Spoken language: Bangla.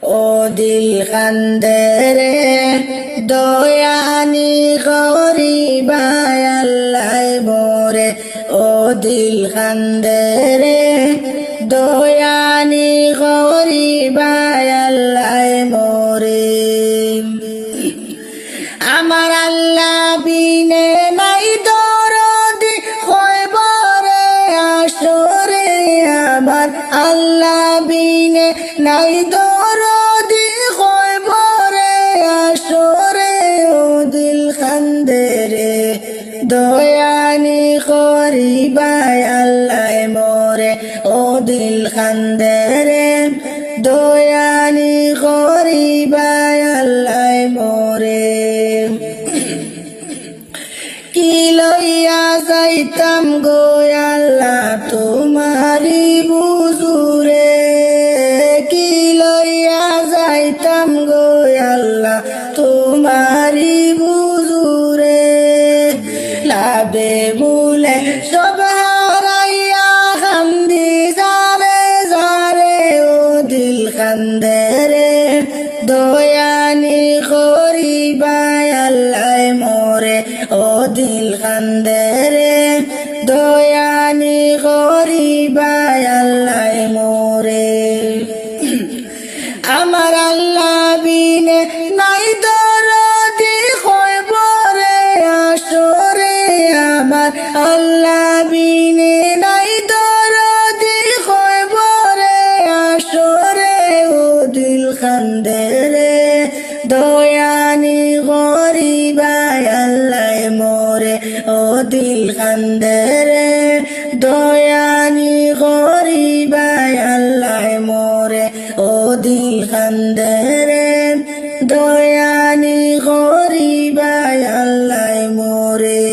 ও দিল খান্দেরে দয়ানি গরিবায় আল্লাহ মোরে ও দিল খান্দেরে দয়ানি গরিবায় আল্লাহ মোরে আমার আল্লাহ বিনে নাই দরদি খয়বরে আসরে আমার আল্লাহ বিনে নাই দরদি খয়বরে আসরে ও দিল খান্দেরে দয়ানি করিবায় আল্লাহ মোরে ও দিল খান্দেরে দয়ানি করিবায় আল্লাহ মোরে কি লইয়া যাইতাম গো আল্লাহ তোমারি বুজুরে কি লইয়া যাইতাম গো আল্লাহ তোমারি বুজুরে লাভে মূলে সব হারাইয়া কান্দি যারে যারে ও দিল কান্দেরে দয়ানি করিবায় আল্লাহ মোরে ও দিল কান্দেরে দয়ানি করিবায় আল্লাহ মোরে আমার আল্লাহ বিনে নাই দরদি খয়বরে আসরে আমার আল্লাহ বিনে নাই দরদি খয়বরে আসরে ও দিল খান্দেরে দয়ানি গরিবায় আল্লাহ মোরে ও দিল খান্দেরে দয়ানি গরিবায় আল্লাহ মোরে ও দিল খান্দেরে দয়ানি গরিবায় আল্লাহ মোরে